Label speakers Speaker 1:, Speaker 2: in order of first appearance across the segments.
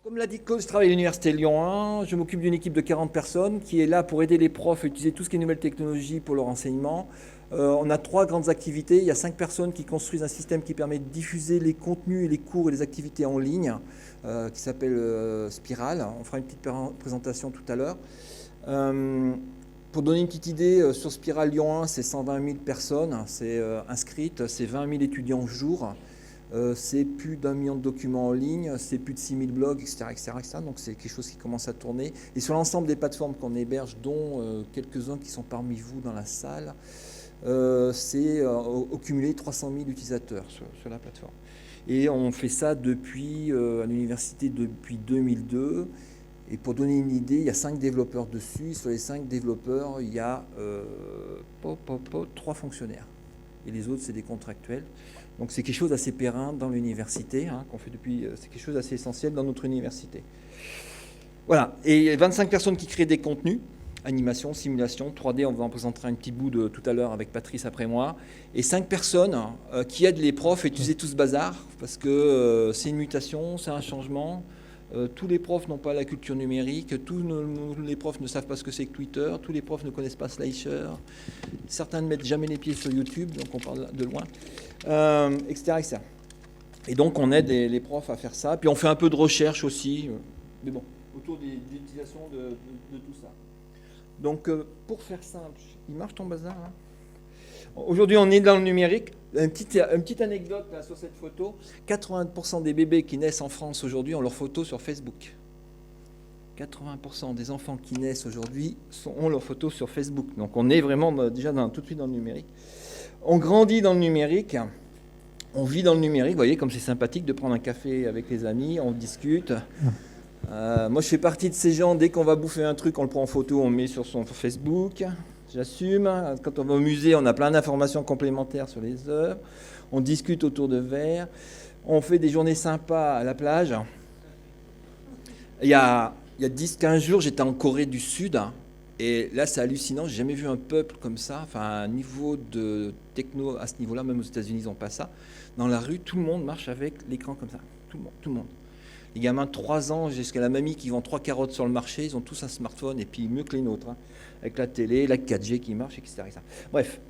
Speaker 1: Comme l'a dit Claude, je travaille à l'Université Lyon 1. Je m'occupe d'une équipe de 40 personnes qui est là pour aider les profs à utiliser tout ce qui est nouvelles technologies pour leur enseignement. On a 3 grandes activités. Il y a 5 personnes qui construisent un système qui permet de diffuser les contenus et les cours et les activités en ligne, qui s'appelle Spiral. On fera une petite présentation tout à l'heure. Pour donner une petite idée, sur Spiral Lyon 1, c'est 120 000 personnes inscrites, c'est 20 000 étudiants au jour. C'est plus d'1 million de documents en ligne, c'est plus de 6000 blogs, etc., etc., etc. Donc c'est quelque chose qui commence à tourner. Et sur l'ensemble des plateformes qu'on héberge, dont quelques-uns qui sont parmi vous dans la salle, c'est au cumulé 300 000 utilisateurs sur la plateforme. Et on fait ça depuis à l'université depuis 2002. Et pour donner une idée, il y a 5 développeurs dessus. Sur les 5 développeurs, il y a 3 fonctionnaires. Et les autres, c'est des contractuels. Donc c'est quelque chose d'assez périn dans l'université, qu'on fait depuis, c'est quelque chose d'assez essentiel dans notre université. Voilà, et 25 personnes qui créent des contenus, animation, simulation, 3D, on vous en présentera un petit bout de tout à l'heure avec Patrice après moi, et 5 personnes qui aident les profs à utiliser tout ce bazar, parce que c'est une mutation, c'est un changement. Tous les profs n'ont pas la culture numérique, tous les profs ne savent pas ce que c'est que Twitter, tous les profs ne connaissent pas Slicer, certains ne mettent jamais les pieds sur YouTube, donc on parle de loin, etc., etc. Et donc on aide les profs à faire ça, puis on fait un peu de recherche aussi, mais bon, autour de l'utilisation de tout ça. Donc pour faire simple, il marche ton bazar là ? Aujourd'hui, on est dans le numérique. Une petite anecdote là, sur cette photo. 80% des bébés qui naissent en France aujourd'hui ont leur photo sur Facebook. 80% des enfants qui naissent aujourd'hui ont leur photo sur Facebook. Donc on est vraiment déjà tout de suite dans le numérique. On grandit dans le numérique. On vit dans le numérique. Vous voyez comme c'est sympathique de prendre un café avec les amis. On discute. Moi, je fais partie de ces gens. Dès qu'on va bouffer un truc, on le prend en photo, on le met sur son Facebook. J'assume. Quand on va au musée, on a plein d'informations complémentaires sur les œuvres. On discute autour de verres. On fait des journées sympas à la plage. Il y a 10-15 jours, j'étais en Corée du Sud. Et là, c'est hallucinant. J'ai jamais vu un peuple comme ça. Enfin, un niveau de techno à ce niveau-là, même aux États-Unis, ils n'ont pas ça. Dans la rue, tout le monde marche avec l'écran comme ça. Tout le monde. Les gamins de 3 ans jusqu'à la mamie qui vend 3 carottes sur le marché, ils ont tous un smartphone et puis mieux que les nôtres, avec la télé, la 4G qui marche, etc. Bref,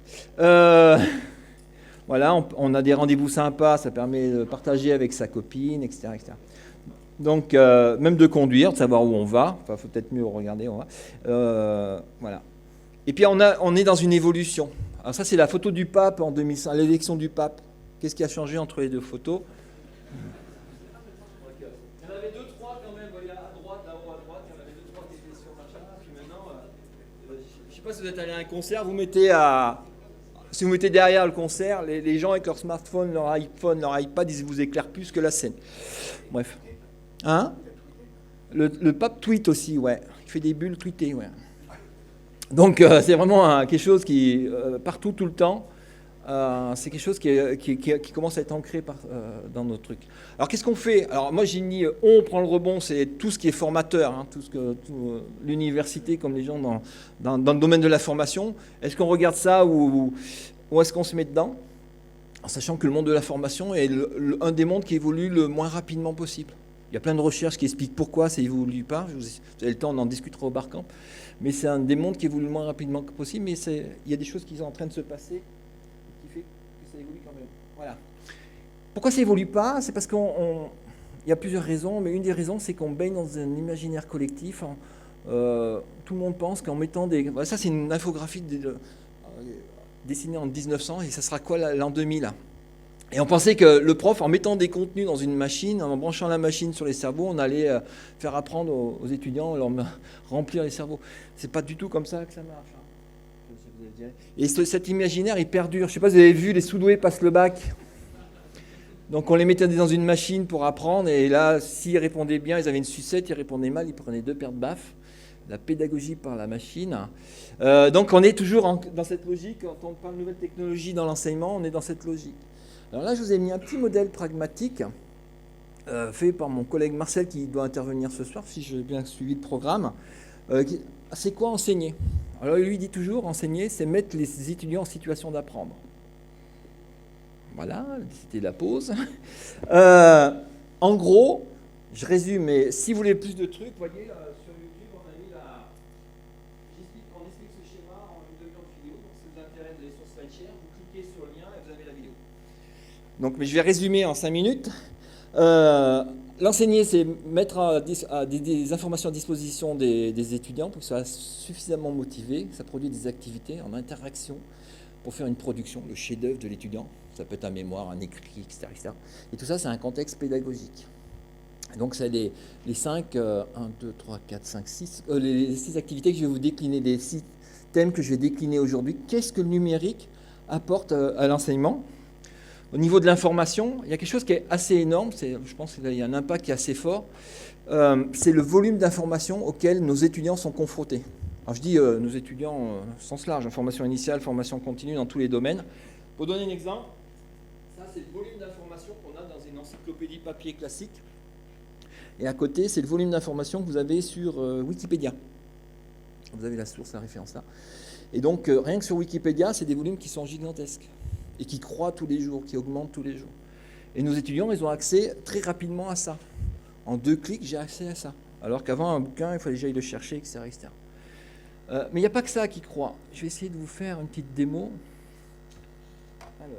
Speaker 1: voilà, on a des rendez-vous sympas, ça permet de partager avec sa copine, etc. etc. Donc, même de conduire, de savoir où on va, enfin, il faut peut-être mieux regarder, on va. Voilà. Et puis, on est dans une évolution. Alors ça, c'est la photo du pape en 2005, l'élection du pape. Qu'est-ce qui a changé entre les deux photos ? Si vous êtes allé à un concert, si vous mettez derrière le concert, les gens avec leur smartphone, leur iPhone, leur iPad, ils vous éclairent plus que la scène. Bref. Le pape tweet aussi, ouais. Il fait des bulles tweetées, ouais. Donc c'est vraiment quelque chose qui, partout, tout le temps, c'est quelque chose qui commence à être ancré dans nos trucs. Alors qu'est-ce qu'on fait ? Alors moi j'ai mis on prend le rebond, c'est tout ce qui est formateur, tout l'université comme les gens dans le domaine de la formation. Est-ce qu'on regarde ça ou est-ce qu'on se met dedans ? En sachant que le monde de la formation est un des mondes qui évolue le moins rapidement possible. Il y a plein de recherches qui expliquent pourquoi ça évolue pas. Vous avez le temps, on en discutera au Barcamp. Mais c'est un des mondes qui évolue le moins rapidement que possible. Mais il y a des choses qui sont en train de se passer qui fait que ça évolue quand même. Voilà. Pourquoi ça évolue pas ? C'est parce qu'il y a plusieurs raisons, mais une des raisons, c'est qu'on baigne dans un imaginaire collectif. Tout le monde pense qu'en mettant des... Voilà, ça, c'est une infographie dessinée en 1900, et ça sera quoi l'an 2000 ? Et on pensait que le prof, en mettant des contenus dans une machine, en branchant la machine sur les cerveaux, on allait faire apprendre aux étudiants, leur remplir les cerveaux. C'est pas du tout comme ça que ça marche. Et cet imaginaire, il perdure. Je ne sais pas si vous avez vu, les sous-doués passent le bac. Donc on les mettait dans une machine pour apprendre, et là, s'ils répondaient bien, ils avaient une sucette, ils répondaient mal, ils prenaient 2 paires de baffes. La pédagogie par la machine. Donc on est toujours dans cette logique, quand on parle de nouvelles technologies dans l'enseignement, on est dans cette logique. Alors là, je vous ai mis un petit modèle pragmatique fait par mon collègue Marcel qui doit intervenir ce soir, si j'ai bien suivi le programme. C'est quoi enseigner ? Alors lui dit toujours, enseigner, c'est mettre les étudiants en situation d'apprendre. Voilà, c'était la pause. En gros, Je résume, mais si vous voulez plus de trucs, vous voyez, sur YouTube, on a mis on explique ce schéma en une demi-heure de vidéo. Donc, si vous intéresse d'aller sur SlideShare, vous cliquez sur le lien et vous avez la vidéo. Donc, mais je vais résumer en 5 minutes. L'enseigner, c'est mettre des informations à disposition des étudiants pour qu'ils soient suffisamment motivés, que ça produise des activités en interaction pour faire une production, le chef-d'œuvre de l'étudiant. Ça peut être un mémoire, un écrit, etc., etc. Et tout ça, c'est un contexte pédagogique. Donc, c'est les 5, 1, 2, 3, 4, 5, 6, les 6 activités que je vais vous décliner, les 6 thèmes que je vais décliner aujourd'hui. Qu'est-ce que le numérique apporte à l'enseignement ? Au niveau de l'information, il y a quelque chose qui est assez énorme, je pense qu'il y a un impact qui est assez fort, c'est le volume d'informations auquel nos étudiants sont confrontés. Alors je dis nos étudiants au sens large, formation initiale, formation continue dans tous les domaines. Pour donner un exemple, ça c'est le volume d'informations qu'on a dans une encyclopédie papier classique. Et à côté, c'est le volume d'informations que vous avez sur Wikipédia. Vous avez la source, la référence là. Et donc, rien que sur Wikipédia, c'est des volumes qui sont gigantesques et qui croît tous les jours, qui augmente tous les jours. Et nos étudiants, ils ont accès très rapidement à ça. En 2 clics, j'ai accès à ça. Alors qu'avant, un bouquin, il fallait déjà le chercher, etc. etc. Mais il n'y a pas que ça qui croît. Je vais essayer de vous faire une petite démo. Alors.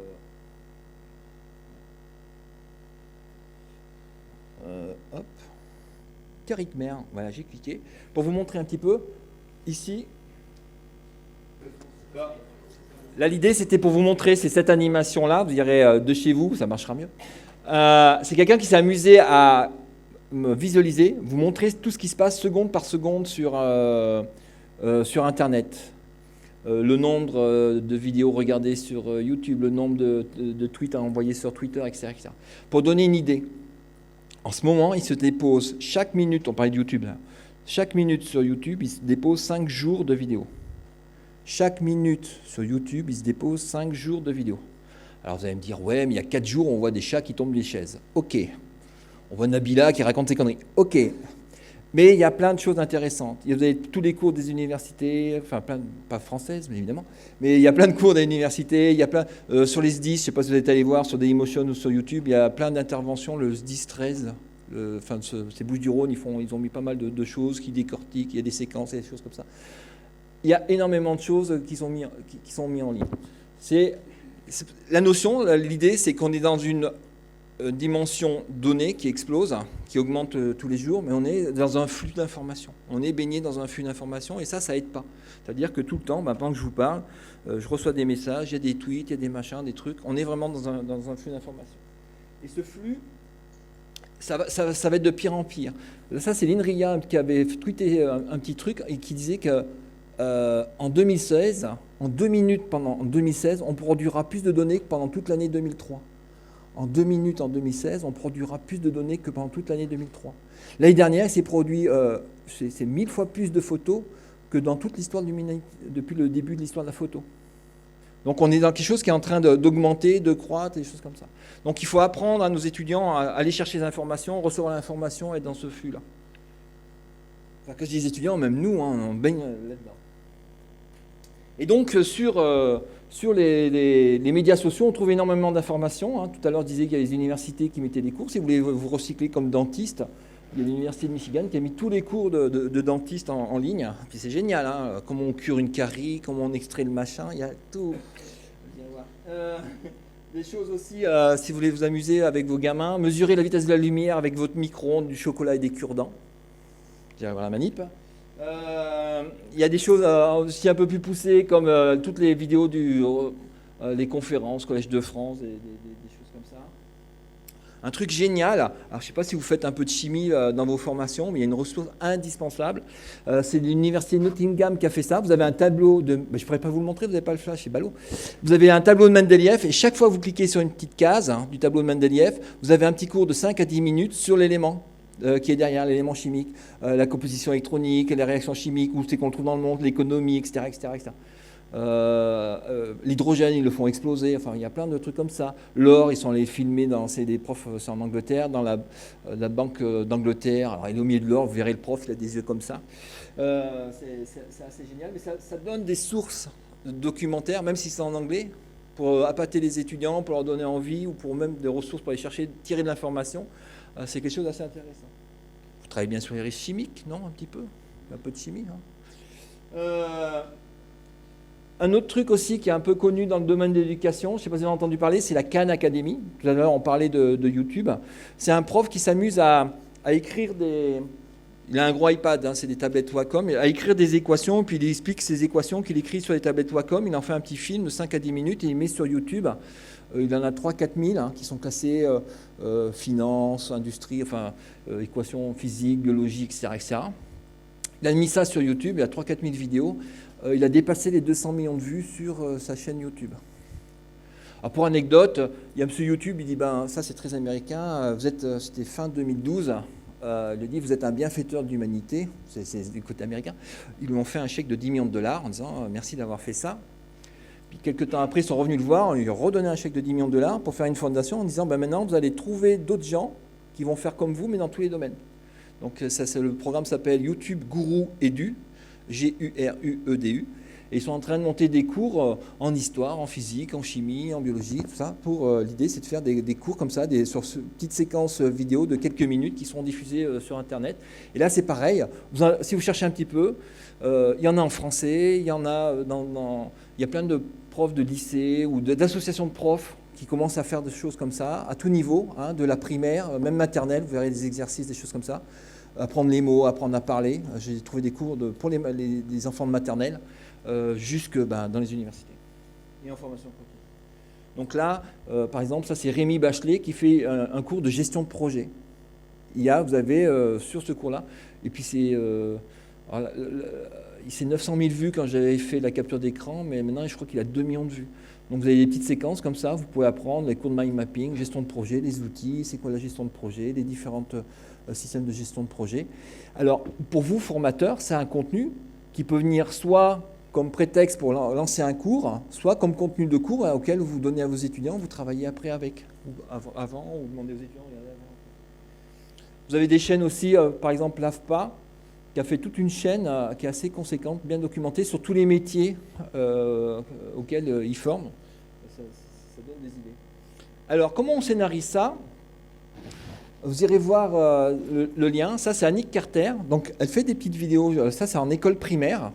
Speaker 1: Hop. Caricmer, voilà, j'ai cliqué. Pour vous montrer un petit peu, ici, là, l'idée, c'était pour vous montrer, c'est cette animation-là, vous direz de chez vous, ça marchera mieux. C'est quelqu'un qui s'est amusé à visualiser, vous montrer tout ce qui se passe seconde par seconde sur Internet. Le nombre de vidéos regardées sur YouTube, le nombre de tweets à envoyer sur Twitter, etc., etc. Pour donner une idée, en ce moment, il se dépose chaque minute, on parlait de YouTube là, chaque minute sur YouTube, il se dépose 5 jours de vidéos. Chaque minute sur YouTube, il se dépose 5 jours de vidéos. Alors vous allez me dire, ouais, mais il y a 4 jours, on voit des chats qui tombent des chaises. Ok. On voit Nabila qui raconte ses conneries. Ok. Mais il y a plein de choses intéressantes. Vous avez tous les cours des universités, enfin, pas françaises, mais évidemment, mais il y a plein de cours des universités, il y a plein, sur les SDIS, je ne sais pas si vous êtes allé voir, sur Dailymotion ou sur YouTube, il y a plein d'interventions, le SDIS 13, c'est Bouches-du-Rhône, ils ont mis pas mal de choses qui décortiquent, il y a des séquences et des choses comme ça. Il y a énormément de choses qui sont mises en ligne. La notion, l'idée, c'est qu'on est dans une dimension donnée qui explose, qui augmente tous les jours, mais on est dans un flux d'informations. On est baigné dans un flux d'informations et ça aide pas. C'est-à-dire que tout le temps, pendant que je vous parle, je reçois des messages, il y a des tweets, il y a des machins, des trucs. On est vraiment dans un flux d'informations. Et ce flux, ça va être de pire en pire. Ça, c'est l'INRIA qui avait tweeté un petit truc et qui disait que en 2016, en 2 minutes en 2016, on produira plus de données que pendant toute l'année 2003. En 2 minutes en 2016, on produira plus de données que pendant toute l'année 2003. L'année dernière, il s'est produit c'est 1000 fois plus de photos que dans toute l'histoire de l'humanité, depuis le début de l'histoire de la photo. Donc on est dans quelque chose qui est en train d'augmenter, de croître, et des choses comme ça. Donc il faut apprendre à nos étudiants à aller chercher des informations, recevoir l'information et être dans ce flux-là. Enfin, quand je dis les étudiants, même nous, on baigne là-dedans. Et donc sur les médias sociaux, on trouve énormément d'informations. Tout à l'heure, je disais qu'il y a les universités qui mettaient des cours. Si vous voulez vous recycler comme dentiste, il y a l'université de Michigan qui a mis tous les cours de dentiste en ligne. Puis c'est génial, comment on cure une carie, comment on extrait le machin, il y a tout. Des choses aussi, si vous voulez vous amuser avec vos gamins, mesurer la vitesse de la lumière avec votre micro-ondes, du chocolat et des cure-dents. Voilà la manip. Il y a des choses aussi un peu plus poussées comme toutes les vidéos les conférences, Collège de France, des choses comme ça. Un truc génial, alors je ne sais pas si vous faites un peu de chimie dans vos formations, mais il y a une ressource indispensable. C'est l'université de Nottingham qui a fait ça. Vous avez un tableau je ne pourrais pas vous le montrer, vous n'avez pas le flash, c'est ballot. Vous avez un tableau de Mendeleïev et chaque fois que vous cliquez sur une petite case du tableau de Mendeleïev, vous avez un petit cours de 5 à 10 minutes sur l'élément qui est derrière l'élément chimique, la composition électronique, les réactions chimiques, où c'est qu'on le trouve dans le monde, l'économie, etc. etc., etc. L'hydrogène, ils le font exploser, enfin il y a plein de trucs comme ça. L'or, ils sont allés filmer, c'est des profs, c'est en Angleterre, dans la banque d'Angleterre. Alors il est au milieu de l'or, vous verrez le prof, il a des yeux comme ça. C'est assez génial, mais ça donne des sources documentaires, même si c'est en anglais, pour appâter les étudiants, pour leur donner envie, ou pour même des ressources pour aller chercher, tirer de l'information. C'est quelque chose d'assez intéressant. travaillez bien sur les risques chimiques, non? Un petit peu? Un peu de chimie, hein. Un autre truc aussi qui est un peu connu dans le domaine de l'éducation, je ne sais pas si vous avez entendu parler, c'est la Khan Academy. Tout à l'heure, on parlait de YouTube. C'est un prof qui s'amuse à écrire des... Il a un gros iPad, hein, c'est des tablettes Wacom, à écrire des équations, puis il explique ces équations qu'il écrit sur les tablettes Wacom. Il en fait un petit film de 5 à 10 minutes et il met sur YouTube. Il en a 3-4 000 hein, qui sont classés finance, industrie, enfin équations physiques, biologiques, etc., etc. Il a mis ça sur YouTube, il y a 3-4 000 vidéos. Il a dépassé les 200 millions de vues sur sa chaîne YouTube. Alors pour anecdote, il y a M. YouTube, il dit, ben, ça c'est très américain, c'était fin 2012, il dit, vous êtes un bienfaiteur de l'humanité, c'est du côté américain. Ils lui ont fait un chèque de 10 millions de dollars en disant, merci d'avoir fait ça. Puis quelques temps après, ils sont revenus le voir, on lui a redonné un chèque de 10 millions de dollars pour faire une fondation en disant, ben, maintenant vous allez trouver d'autres gens qui vont faire comme vous, mais dans tous les domaines. Donc le programme s'appelle YouTube Guru Edu, G-U-R-U-E-D-U. Et ils sont en train de monter des cours en histoire, en physique, en chimie, en biologie, tout ça. L'idée, c'est de faire des cours comme ça, sur petites séquences vidéo de quelques minutes qui seront diffusées sur Internet. Et là, c'est pareil. Si vous cherchez un petit peu, il y en a en français, il y en a il y a plein de profs de lycée ou d'associations de profs qui commencent à faire des choses comme ça, à tout niveau, hein, de la primaire, même maternelle, vous verrez des exercices, des choses comme ça. Apprendre les mots, apprendre à parler. J'ai trouvé des cours pour les enfants de maternelle, jusque dans les universités. Et en formation continue. Donc là, par exemple, ça c'est Rémi Bachelet qui fait un cours de gestion de projet. Vous avez sur ce cours-là, et puis c'est 900 000 vues quand j'avais fait la capture d'écran, mais maintenant je crois qu'il a 2 millions de vues. Donc vous avez des petites séquences comme ça, vous pouvez apprendre les cours de mind mapping, gestion de projet, les outils, c'est quoi la gestion de projet, les différents systèmes de gestion de projet. Alors pour vous, formateurs, c'est un contenu qui peut venir soit comme prétexte pour lancer un cours, soit comme contenu de cours auquel vous donnez à vos étudiants, vous travaillez après avec, ou avant, ou demandez aux étudiants. Vous avez des chaînes aussi, par exemple l'AFPA, qui a fait toute une chaîne qui est assez conséquente, bien documentée, sur tous les métiers auxquels ils forment. Ça donne des idées. Alors, comment on scénarise ça? Vous irez voir le lien. Ça, c'est Annick Carter. Donc, elle fait des petites vidéos. Ça, c'est en école primaire.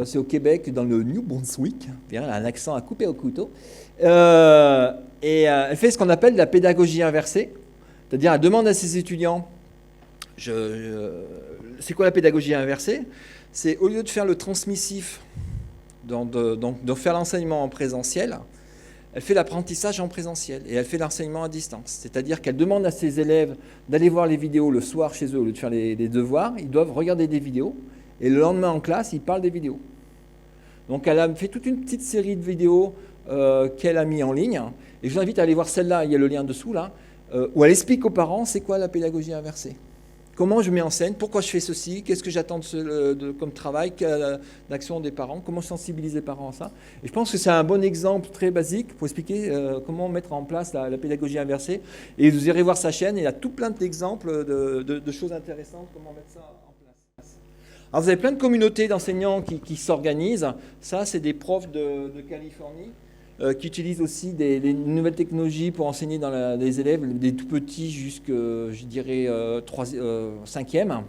Speaker 1: C'est au Québec, dans le New Brunswick. Bien, elle a un accent à couper au couteau. Elle fait ce qu'on appelle la pédagogie inversée. C'est-à-dire, elle demande à ses étudiants... c'est quoi la pédagogie inversée? C'est au lieu de faire le transmissif, de faire l'enseignement en présentiel, elle fait l'apprentissage en présentiel et elle fait l'enseignement à distance. C'est-à-dire qu'elle demande à ses élèves d'aller voir les vidéos le soir chez eux au lieu de faire les devoirs. Ils doivent regarder des vidéos et le lendemain en classe, ils parlent des vidéos. Donc elle a fait toute une petite série de vidéos qu'elle a mis en ligne. Et je vous invite à aller voir celle-là, il y a le lien dessous là, où elle explique aux parents c'est quoi la pédagogie inversée. Comment je mets en scène, pourquoi je fais ceci, qu'est-ce que j'attends comme travail, d'action des parents, comment sensibiliser les parents à ça. Et je pense que c'est un bon exemple très basique pour expliquer comment mettre en place la pédagogie inversée. Et vous irez voir sa chaîne, il y a tout plein d'exemples de choses intéressantes, comment mettre ça en place. Alors vous avez plein de communautés d'enseignants qui s'organisent. Ça, c'est des profs de Californie. Qui utilisent aussi des nouvelles technologies pour enseigner dans les élèves, des tout petits jusqu'à, je dirais, 5e,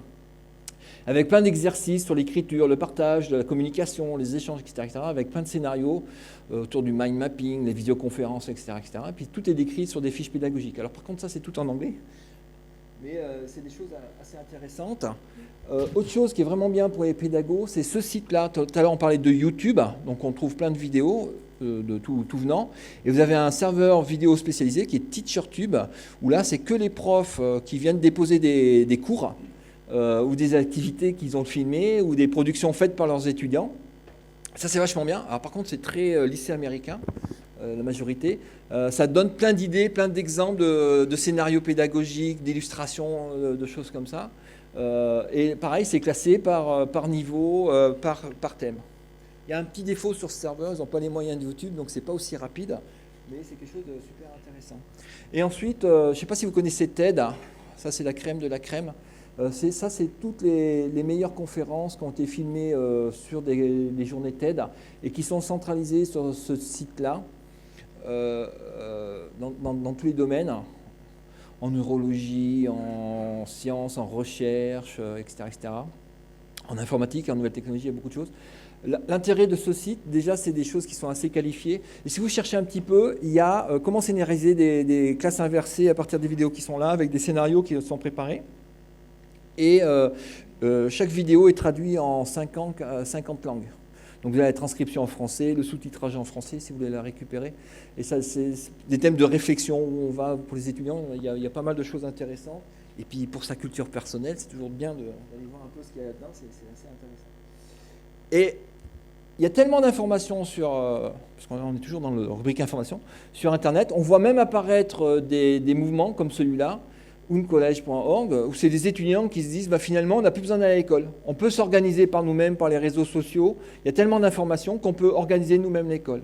Speaker 1: avec plein d'exercices sur l'écriture, le partage, la communication, les échanges, etc., avec plein de scénarios autour du mind mapping, les visioconférences, etc., etc. Et puis tout est décrit sur des fiches pédagogiques. Alors par contre, ça, c'est tout en anglais, mais c'est des choses assez intéressantes. Autre chose qui est vraiment bien pour les pédagogues, c'est ce site-là. Tout à l'heure, on parlait de YouTube, donc on trouve plein de vidéos de tout venant. Et vous avez un serveur vidéo spécialisé qui est TeacherTube, où là, c'est que les profs qui viennent déposer des cours ou des activités qu'ils ont filmées ou des productions faites par leurs étudiants. Ça, c'est vachement bien. Alors par contre, c'est très lycée américain, la majorité. Ça donne plein d'idées, plein d'exemples de scénarios pédagogiques, d'illustrations, de choses comme ça. Et pareil, c'est classé par niveau, par thème. Il y a un petit défaut sur ce serveur, ils n'ont pas les moyens de YouTube, donc c'est pas aussi rapide, mais c'est quelque chose de super intéressant. Et ensuite, je ne sais pas si vous connaissez TED, ça c'est la crème de la crème. C'est toutes les meilleures conférences qui ont été filmées sur des journées TED et qui sont centralisées sur ce site-là, dans tous les domaines. en neurologie, en sciences, en recherche, etc., etc. En informatique, en nouvelles technologies, il y a beaucoup de choses. L'intérêt de ce site, déjà, c'est des choses qui sont assez qualifiées. Et si vous cherchez un petit peu, il y a comment scénariser des classes inversées à partir des vidéos qui sont là, avec des scénarios qui sont préparés. Et chaque vidéo est traduite en 50 langues. Donc vous avez la transcription en français, le sous-titrage en français si vous voulez la récupérer. Et ça, c'est des thèmes de réflexion où on va pour les étudiants. Il y a pas mal de choses intéressantes. Et puis pour sa culture personnelle, c'est toujours bien d'aller voir un peu ce qu'il y a là-dedans. C'est assez intéressant. Et il y a tellement d'informations sur, parce qu'on est toujours dans le rubrique information, sur Internet. On voit même apparaître des mouvements comme celui-là, uncollege.org, où c'est des étudiants qui se disent bah, finalement on n'a plus besoin d'aller à l'école. On peut s'organiser par nous-mêmes, par les réseaux sociaux. Il y a tellement d'informations qu'on peut organiser nous-mêmes l'école.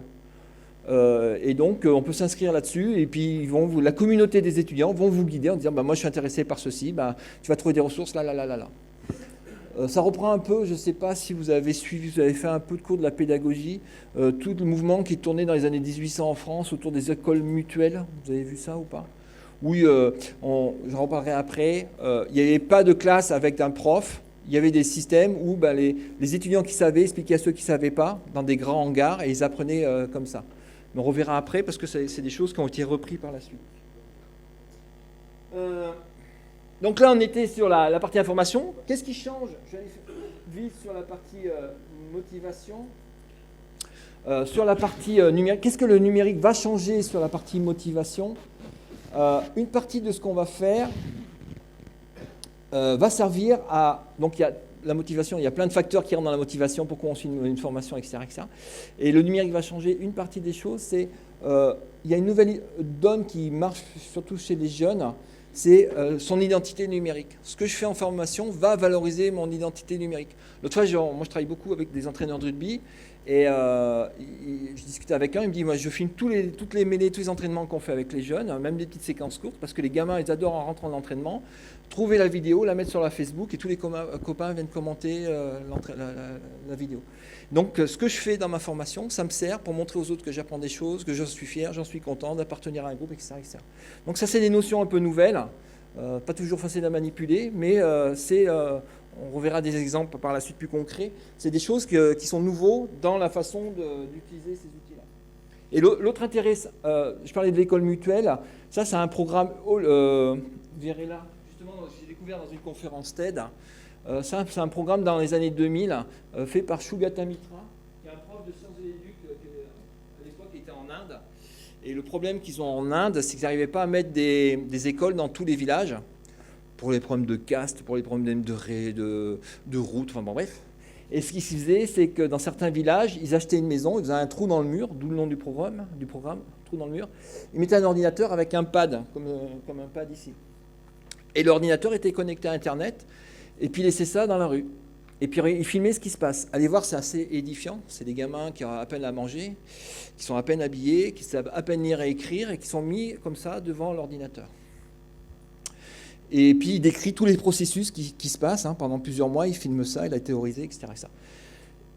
Speaker 1: Et donc on peut s'inscrire là-dessus et puis la communauté des étudiants vont vous guider en disant bah, moi je suis intéressé par ceci, bah, tu vas trouver des ressources là. Ça reprend un peu, je ne sais pas si vous avez suivi, vous avez fait un peu de cours de la pédagogie, tout le mouvement qui tournait dans les années 1800 en France autour des écoles mutuelles. Vous avez vu ça ou pas? Oui, j'en reparlerai après. Il n'y avait pas de classe avec un prof. Il y avait des systèmes où bah, les étudiants qui savaient expliquaient à ceux qui ne savaient pas dans des grands hangars et ils apprenaient comme ça. Mais on reverra après parce que c'est des choses qui ont été reprises par la suite. Donc là, on était sur la partie information. Qu'est-ce qui change? Je vais aller vite sur la partie motivation. Sur la partie numérique, qu'est-ce que le numérique va changer sur la partie motivation? Une partie de ce qu'on va faire va servir à... Donc il y a la motivation, il y a plein de facteurs qui rentrent dans la motivation, pourquoi on suit une formation, etc., etc. Et le numérique va changer une partie des choses, c'est... il y a une nouvelle donne qui marche surtout chez les jeunes, c'est son identité numérique. Ce que je fais en formation va valoriser mon identité numérique. L'autre fois, moi je travaille beaucoup avec des entraîneurs de rugby, et je discutais avec un, il me dit, moi je filme toutes les mêlées, tous les entraînements qu'on fait avec les jeunes, même des petites séquences courtes, parce que les gamins, ils adorent en rentrant dans l'entraînement, trouver la vidéo, la mettre sur la Facebook, et tous les copains viennent commenter la vidéo. Donc ce que je fais dans ma formation, ça me sert pour montrer aux autres que j'apprends des choses, que j'en suis fier, j'en suis content d'appartenir à un groupe, etc., etc. Donc ça, c'est des notions un peu nouvelles, pas toujours faciles à manipuler, mais on reverra des exemples par la suite plus concrets. C'est des choses qui sont nouveaux dans la façon d'utiliser ces outils-là. Et l'autre intérêt, je parlais de l'école mutuelle, ça c'est un programme, vous verrez là, justement, j'ai découvert dans une conférence TED, c'est un programme dans les années 2000 fait par Sugata Mitra, qui est un prof de sciences de l'éduc à l'époque qui était en Inde. Et le problème qu'ils ont en Inde, c'est qu'ils n'arrivaient pas à mettre des écoles dans tous les villages, pour les problèmes de caste, pour les problèmes de route, enfin bon bref. Et ce qu'ils faisaient, c'est que dans certains villages, ils achetaient une maison, ils faisaient un trou dans le mur, d'où le nom du programme, trou dans le mur. Ils mettaient un ordinateur avec un pad, comme un pad ici. Et l'ordinateur était connecté à Internet, et puis ils laissaient ça dans la rue. Et puis ils filmaient ce qui se passe. Allez voir, c'est assez édifiant. C'est des gamins qui ont à peine à manger, qui sont à peine habillés, qui savent à peine lire et écrire, et qui sont mis comme ça devant l'ordinateur. Et puis il décrit tous les processus qui se passent pendant plusieurs mois, il filme ça, il a théorisé, etc.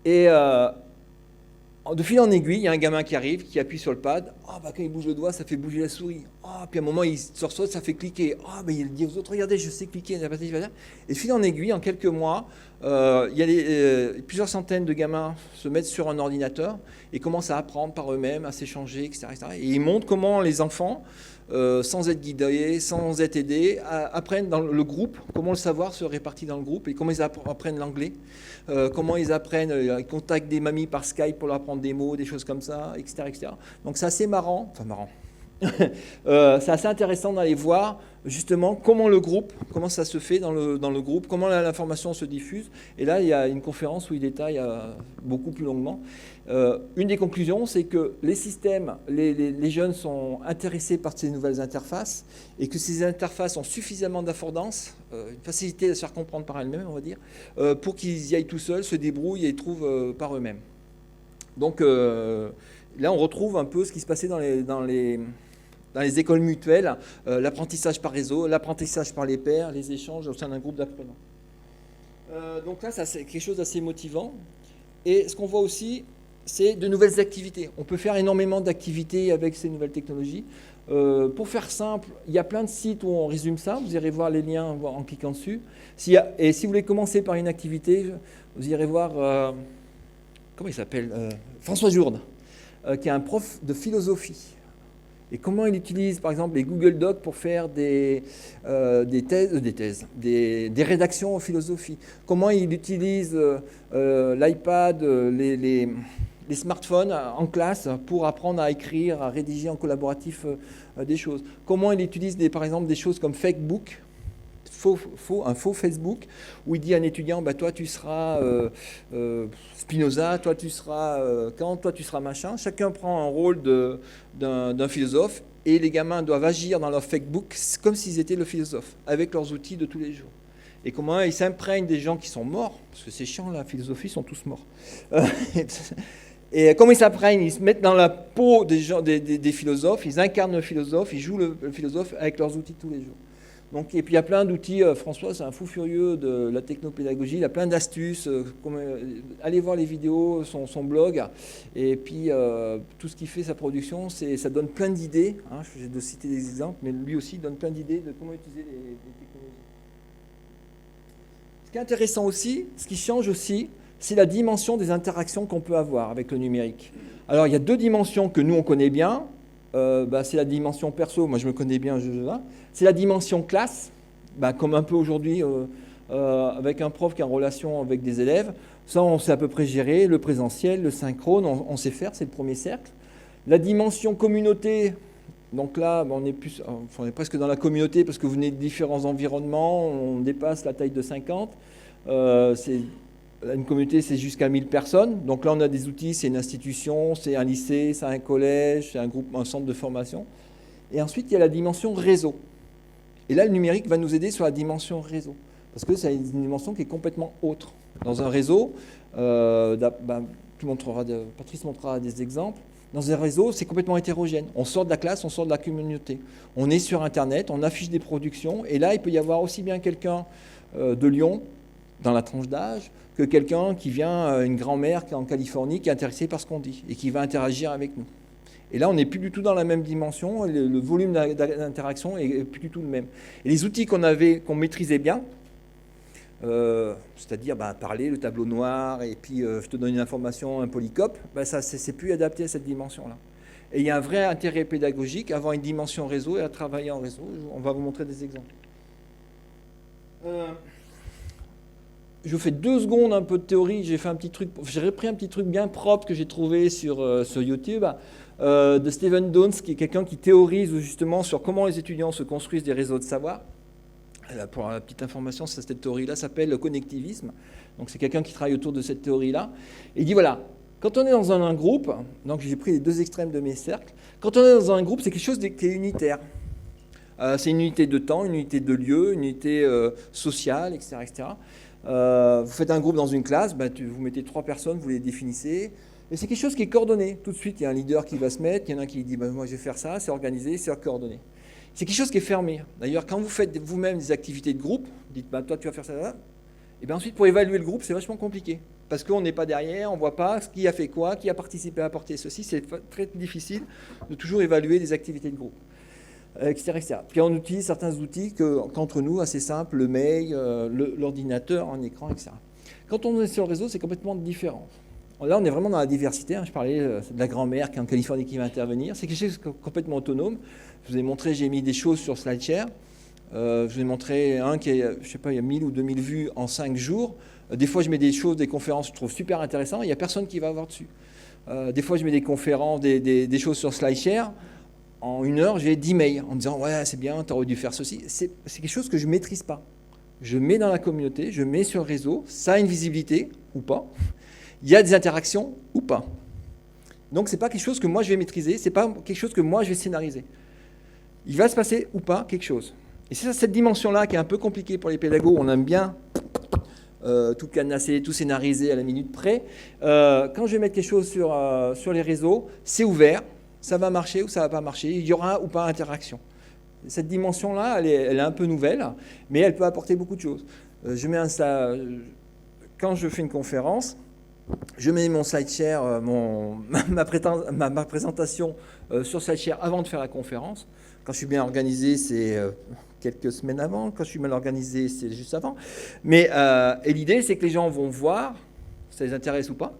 Speaker 1: Et de fil en aiguille, il y a un gamin qui arrive, qui appuie sur le pad, quand il bouge le doigt, ça fait bouger la souris. Puis à un moment, il sort ça, ça fait cliquer. Il dit aux autres, regardez, je sais cliquer. Et de fil en aiguille, en quelques mois, il y a plusieurs centaines de gamins se mettent sur un ordinateur et commencent à apprendre par eux-mêmes, à s'échanger, etc. Et ils montrent comment les enfants, sans être guidés, sans être aidés, apprennent dans le groupe, comment le savoir se répartit dans le groupe et comment ils apprennent l'anglais, comment ils apprennent, ils contactent des mamies par Skype pour leur apprendre des mots, des choses comme ça, etc. etc. Donc c'est assez marrant, c'est assez intéressant d'aller voir justement comment ça se fait dans le groupe, comment l'information se diffuse. Et là, il y a une conférence où il détaille beaucoup plus longuement. Une des conclusions, c'est que les systèmes, les jeunes sont intéressés par ces nouvelles interfaces et que ces interfaces ont suffisamment d'affordance, une facilité à se faire comprendre par elles-mêmes, on va dire, pour qu'ils y aillent tout seuls, se débrouillent et trouvent par eux-mêmes. Donc là, on retrouve un peu ce qui se passait dans les écoles mutuelles, l'apprentissage par réseau, l'apprentissage par les pairs, les échanges au sein d'un groupe d'apprenants. Donc là, ça, c'est quelque chose d'assez motivant. Et ce qu'on voit aussi, c'est de nouvelles activités. On peut faire énormément d'activités avec ces nouvelles technologies. Pour faire simple, il y a plein de sites où on résume ça. Vous irez voir les liens en cliquant dessus. Et si vous voulez commencer par une activité, vous irez voir, comment il s'appelle, François Jourde, qui est un prof de philosophie. Et comment il utilise, par exemple, les Google Docs pour faire des rédactions en philosophie. Comment il utilise l'iPad, les smartphones en classe pour apprendre à écrire, à rédiger en collaboratif des choses. Comment il utilise, par exemple, des choses comme Fakebook, un faux Facebook, où il dit à un étudiant, bah, toi tu seras Spinoza, toi tu seras Kant, toi tu seras machin. Chacun prend un rôle d'un philosophe et les gamins doivent agir dans leur Fakebook comme s'ils étaient le philosophe, avec leurs outils de tous les jours. Et comment ils s'imprègnent des gens qui sont morts, parce que c'est chiant, la philosophie, ils sont tous morts. Et comment ils s'imprègnent, ils se mettent dans la peau des philosophes, ils incarnent le philosophe, ils jouent le philosophe avec leurs outils tous les jours. Donc, et puis il y a plein d'outils, François c'est un fou furieux de la technopédagogie, il a plein d'astuces, allez voir les vidéos, son blog, et puis tout ce qu'il fait, sa production, ça donne plein d'idées, hein, j'ai de citer des exemples, mais lui aussi donne plein d'idées de comment utiliser les technologies. Ce qui est intéressant aussi, ce qui change aussi, c'est la dimension des interactions qu'on peut avoir avec le numérique. Alors il y a deux dimensions que nous on connaît bien, c'est la dimension perso, moi je me connais bien, c'est la dimension classe, comme un peu aujourd'hui avec un prof qui est en relation avec des élèves, ça on sait à peu près gérer, le présentiel, le synchrone, on sait faire, c'est le premier cercle. La dimension communauté, donc là on est presque dans la communauté parce que vous venez de différents environnements, on dépasse la taille de 50, une communauté, c'est jusqu'à 1000 personnes. Donc là, on a des outils, c'est une institution, c'est un lycée, c'est un collège, c'est un centre de formation. Et ensuite, il y a la dimension réseau. Et là, le numérique va nous aider sur la dimension réseau. Parce que c'est une dimension qui est complètement autre. Dans un réseau, Patrice montrera des exemples. Dans un réseau, c'est complètement hétérogène. On sort de la classe, on sort de la communauté. On est sur Internet, on affiche des productions. Et là, il peut y avoir aussi bien quelqu'un de Lyon, dans la tranche d'âge, que quelqu'un qui vient, une grand-mère qui est en Californie, qui est intéressée par ce qu'on dit et qui va interagir avec nous. Et là, on n'est plus du tout dans la même dimension, le volume d'interaction est plus du tout le même. Et les outils qu'on maîtrisait bien, c'est-à-dire parler, le tableau noir, et puis je te donne une information, un polycope, ça c'est plus adapté à cette dimension-là. Et il y a un vrai intérêt pédagogique à avoir une dimension réseau et à travailler en réseau. On va vous montrer des exemples. Je vous fais 2 secondes un peu de théorie. J'ai repris un petit truc bien propre que j'ai trouvé sur YouTube de Stephen Downes, qui est quelqu'un qui théorise justement sur comment les étudiants se construisent des réseaux de savoir. Pour la petite information, cette théorie-là s'appelle le connectivisme. Donc c'est quelqu'un qui travaille autour de cette théorie-là. Et il dit voilà, quand on est dans un groupe, donc j'ai pris les 2 extrêmes de mes cercles, quand on est dans un groupe, c'est quelque chose qui est unitaire. C'est une unité de temps, une unité de lieu, une unité sociale, etc. etc. Vous faites un groupe dans une classe, vous mettez 3 personnes, vous les définissez, et c'est quelque chose qui est coordonné. Tout de suite, il y a un leader qui va se mettre, il y en a un qui dit moi je vais faire ça, c'est organisé, c'est coordonné. C'est quelque chose qui est fermé. D'ailleurs, quand vous faites vous-même des activités de groupe, dites toi tu vas faire ça, là, et bien ensuite pour évaluer le groupe, c'est vachement compliqué. Parce qu'on n'est pas derrière, on ne voit pas qui a fait quoi, qui a participé à apporter ceci, c'est très difficile de toujours évaluer des activités de groupe. Etc., etc. Puis on utilise certains outils qu'entre nous, assez simples, le mail, l'ordinateur, un écran, etc. Quand on est sur le réseau, c'est complètement différent. Là, on est vraiment dans la diversité. Je parlais de la grand-mère qui est en Californie qui va intervenir. C'est quelque chose de complètement autonome. Je vous ai montré, j'ai mis des choses sur SlideShare. Je vous ai montré un qui est, je sais pas, il y a 1000 ou 2000 vues en 5 jours. Des fois, je mets des choses, des conférences, je trouve super intéressant. Il n'y a personne qui va voir dessus. Des fois, je mets des conférences, des choses sur SlideShare. En 1 heure, j'ai 10 mails en me disant « Ouais, c'est bien, tu aurais dû faire ceci ». C'est quelque chose que je ne maîtrise pas. Je mets dans la communauté, je mets sur le réseau, ça a une visibilité ou pas. Il y a des interactions ou pas. Donc, ce n'est pas quelque chose que moi je vais maîtriser, ce n'est pas quelque chose que moi je vais scénariser. Il va se passer ou pas quelque chose. Et c'est cette dimension-là qui est un peu compliquée pour les pédagogues. On aime bien tout cadenasser, tout scénariser à la minute près. Quand je vais mettre quelque chose sur les réseaux, c'est ouvert. Ça va marcher ou ça ne va pas marcher, il y aura ou pas interaction. Cette dimension-là, elle est un peu nouvelle, mais elle peut apporter beaucoup de choses. Quand je fais une conférence, Je mets mon SlideShare, ma présentation sur SlideShare avant de faire la conférence. Quand je suis bien organisé, c'est quelques semaines avant. Quand je suis mal organisé, c'est juste avant. Mais et l'idée, c'est que les gens vont voir, ça les intéresse ou pas.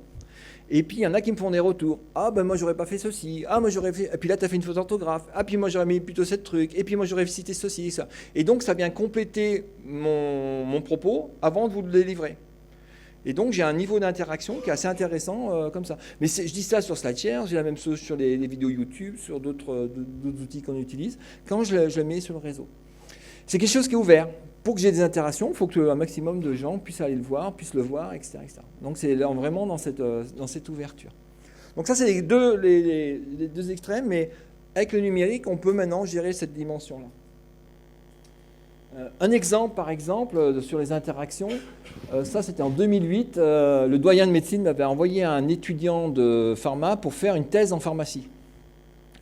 Speaker 1: Et puis, il y en a qui me font des retours. Ah, ben moi, j'aurais pas fait ceci. Ah, moi, j'aurais fait... Et puis là, tu as fait une faute d'orthographe. Ah, puis moi, j'aurais mis plutôt ce truc. Et puis moi, j'aurais cité ceci, ça. Et donc, ça vient compléter mon propos avant de vous le délivrer. Et donc, j'ai un niveau d'interaction qui est assez intéressant comme ça. Mais je dis ça sur SlideShare, j'ai la même chose sur les vidéos YouTube, sur d'autres outils qu'on utilise, quand je le mets sur le réseau. C'est quelque chose qui est ouvert. Pour que j'ai des interactions, il faut qu'un maximum de gens puissent aller le voir, puissent le voir, etc. etc. Donc, c'est vraiment dans cette ouverture. Donc, ça, c'est les deux extrêmes, mais avec le numérique, on peut maintenant gérer cette dimension-là. Un exemple, par exemple, sur les interactions, ça c'était en 2008, le doyen de médecine m'avait envoyé un étudiant de pharma pour faire une thèse en pharmacie.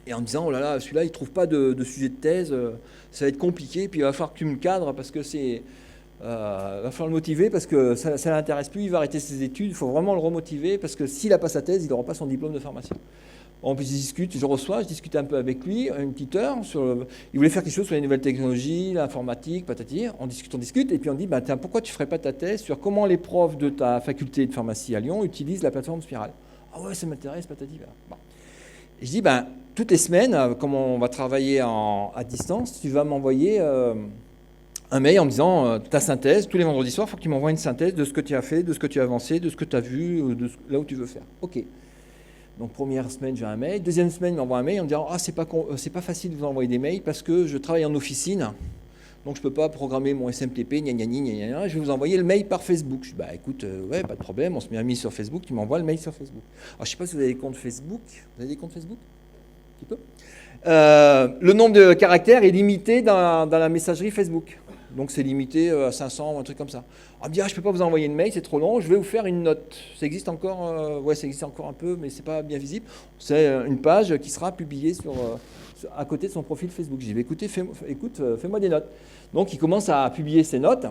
Speaker 1: Et en me disant, oh là là, celui-là, il ne trouve pas de sujet de thèse, ça va être compliqué, puis il va falloir que tu me cadres parce que il va falloir le motiver parce que ça ne l'intéresse plus, il va arrêter ses études, il faut vraiment le remotiver parce que s'il n'a pas sa thèse, il n'aura pas son diplôme de pharmacien. On discute, je discute un peu avec lui, une petite heure. Il voulait faire quelque chose sur les nouvelles technologies, l'informatique, patati. On discute, et puis on dit, bah, tiens, pourquoi tu ne ferais pas ta thèse sur comment les profs de ta faculté de pharmacie à Lyon utilisent la plateforme Spiral? Ah ouais, ça m'intéresse, patati. Bon. Et je dis, ben, toutes les semaines, comme on va travailler à distance, tu vas m'envoyer un mail en me disant ta synthèse, tous les vendredis soirs, il faut que tu m'envoies une synthèse de ce que tu as fait, de ce que tu as avancé, de ce que tu as vu, là où tu veux faire. OK. Donc, première semaine, j'ai un mail. Deuxième semaine, il m'envoie un mail en me disant c'est pas facile de vous envoyer des mails parce que je travaille en officine, donc je ne peux pas programmer mon SMTP, je vais vous envoyer le mail par Facebook. Je dis bah écoute, ouais, pas de problème, on se met amis sur Facebook, tu m'envoies le mail sur Facebook. Alors, je ne sais pas si vous avez des comptes Facebook. Vous avez des comptes Facebook? Un petit peu. Le nombre de caractères est limité dans la messagerie Facebook. Donc c'est limité à 500 ou un truc comme ça. On me dit, je ne peux pas vous envoyer une mail, c'est trop long, je vais vous faire une note. Ça existe encore, ouais, ça existe encore un peu, mais ce n'est pas bien visible. C'est une page qui sera publiée à côté de son profil Facebook. Je dis, écoute, fais-moi des notes. Donc il commence à publier ses notes.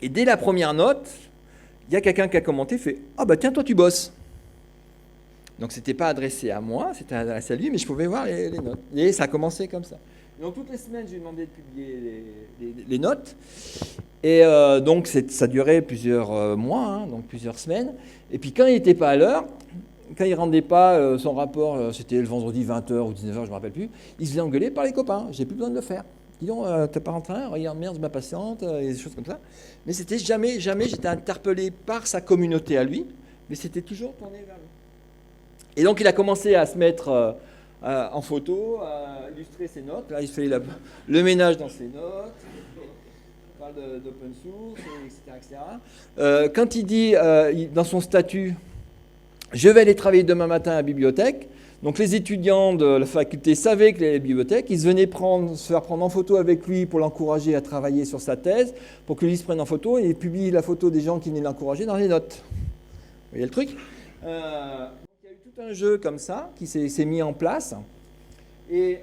Speaker 1: Et dès la première note, il y a quelqu'un qui a commenté, fait, bah tiens, toi tu bosses. Donc ce n'était pas adressé à moi, c'était adressé à lui, mais je pouvais voir les notes. Et ça a commencé comme ça. Donc toutes les semaines, je lui ai demandé de publier les notes. Et donc ça durait plusieurs mois, donc plusieurs semaines. Et puis quand il n'était pas à l'heure, quand il ne rendait pas son rapport, c'était le vendredi 20h ou 19h, je ne me rappelle plus, il se faisait engueuler par les copains. J'ai plus besoin de le faire. Dis donc, t'es pas en train, regarde, merde, ma patiente, et des choses comme ça. Mais c'était jamais j'étais interpellé par sa communauté à lui, mais c'était toujours tourné vers lui. Et donc il a commencé à se mettre en photo, à illustrer ses notes. Là, il fait le ménage dans ses notes, il parle d'open source, etc. Quand il dit dans son statut, je vais aller travailler demain matin à la bibliothèque, donc les étudiants de la faculté savaient qu'il allait à la bibliothèque, ils venaient se faire prendre en photo avec lui pour l'encourager à travailler sur sa thèse, pour que lui se prenne en photo et publie la photo des gens qui venaient l'encourager dans les notes. Vous voyez le truc ? Un jeu comme ça qui s'est mis en place et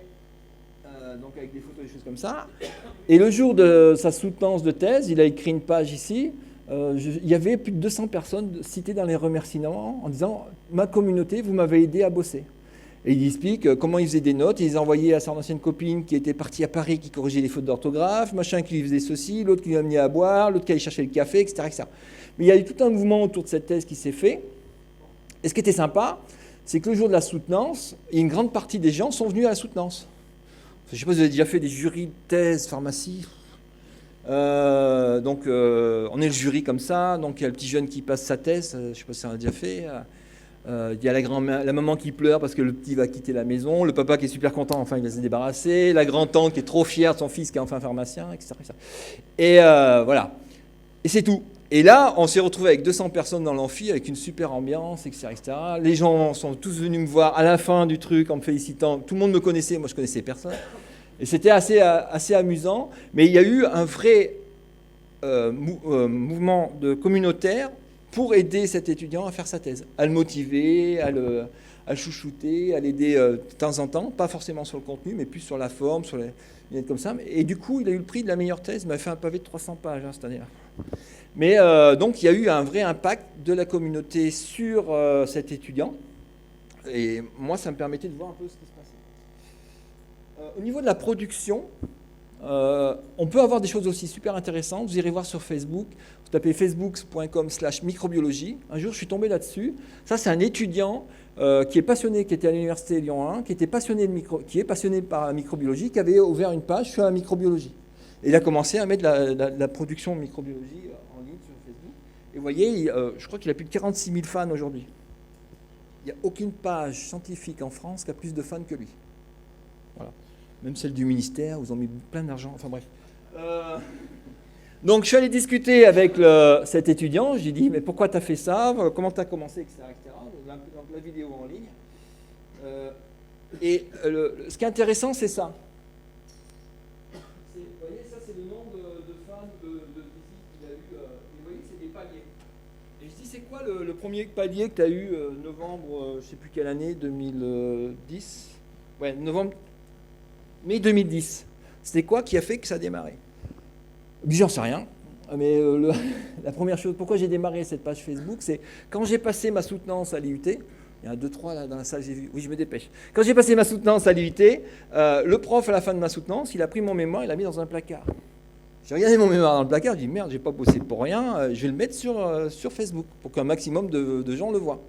Speaker 1: donc avec des photos, des choses comme ça. Et le jour de sa soutenance de thèse, il a écrit une page ici. Il y avait plus de 200 personnes citées dans les remerciements en disant ma communauté, vous m'avez aidé à bosser. Et il explique comment il faisait des notes. Il les envoyait à son ancienne copine qui était partie à Paris, qui corrigeait les fautes d'orthographe, machin qui lui faisait ceci, l'autre qui lui amenait à boire, l'autre qui allait chercher le café, etc., etc. Mais il y a eu tout un mouvement autour de cette thèse qui s'est fait. Et ce qui était sympa, c'est que le jour de la soutenance, une grande partie des gens sont venus à la soutenance. Je ne sais pas si vous avez déjà fait des jurys de thèse, pharmacie. Donc, on est le jury comme ça. Donc, il y a le petit jeune qui passe sa thèse. Je ne sais pas si on a déjà fait. Il y a la maman qui pleure parce que le petit va quitter la maison. Le papa qui est super content, enfin, il va se débarrasser. La grand-tante qui est trop fière de son fils qui est enfin pharmacien, etc. Et voilà. Et c'est tout. Et là, on s'est retrouvé avec 200 personnes dans l'amphi, avec une super ambiance, etc., etc. Les gens sont tous venus me voir à la fin du truc en me félicitant. Tout le monde me connaissait, moi je connaissais personne. Et c'était assez amusant. Mais il y a eu un vrai mouvement communautaire pour aider cet étudiant à faire sa thèse, à le motiver, à le chouchouter, à l'aider de temps en temps, pas forcément sur le contenu, mais plus sur la forme, sur les comme ça. Et du coup, il a eu le prix de la meilleure thèse, il m'a fait un pavé de 300 pages cette année-là. Mais donc, il y a eu un vrai impact de la communauté sur cet étudiant. Et moi, ça me permettait de voir un peu ce qui se passait. Au niveau de la production, on peut avoir des choses aussi super intéressantes. Vous irez voir sur Facebook, vous tapez facebook.com/microbiologie. Un jour, je suis tombé là-dessus. Ça, c'est un étudiant qui est passionné, qui était à l'université Lyon 1, qui est passionné par la microbiologie, qui avait ouvert une page sur la microbiologie. Et il a commencé à mettre la production de microbiologie en ligne sur Facebook. Et vous voyez, je crois qu'il a plus de 46 000 fans aujourd'hui. Il n'y a aucune page scientifique en France qui a plus de fans que lui. Voilà. Même celle du ministère, où ils ont mis plein d'argent. Enfin bref. Donc je suis allé discuter avec cet étudiant. J'ai dit, mais pourquoi tu as fait ça? Comment tu as commencé, etc. Donc la vidéo en ligne. Ce qui est intéressant, c'est ça. Vous voyez, ça c'est le nombre de fans, de visites qu'il a eu. Et vous voyez, c'est des paliers. Et je dis, c'est quoi le premier palier que tu as eu novembre, je ne sais plus quelle année, 2010? Ouais, novembre. Mai 2010. C'était quoi qui a fait que ça a démarré? J'en sais rien. Mais la première chose, pourquoi j'ai démarré cette page Facebook, c'est quand j'ai passé ma soutenance à l'IUT, il y en a 2-3 là dans la salle, j'ai vu, oui je me dépêche. Quand j'ai passé ma soutenance à l'IUT, le prof à la fin de ma soutenance, il a pris mon mémoire, il l'a mis dans un placard. J'ai regardé mon mémoire dans le placard, j'ai dit merde, j'ai pas bossé pour rien, je vais le mettre sur Facebook pour qu'un maximum de gens le voient.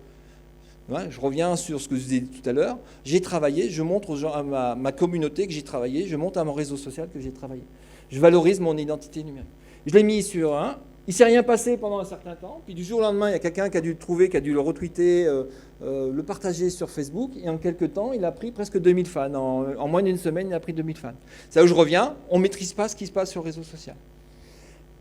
Speaker 1: Ouais, je reviens sur ce que je vous ai dit tout à l'heure. J'ai travaillé, je montre aux gens, à ma communauté que j'ai travaillé, je montre à mon réseau social que j'ai travaillé. Je valorise mon identité numérique. Je l'ai mis sur un, il ne s'est rien passé pendant un certain temps, puis du jour au lendemain, il y a quelqu'un qui a dû le trouver, qui a dû le retweeter, le partager sur Facebook, et en quelques temps, il a pris presque 2000 fans. En moins d'une semaine, il a pris 2000 fans. C'est là où je reviens, on ne maîtrise pas ce qui se passe sur le réseau social.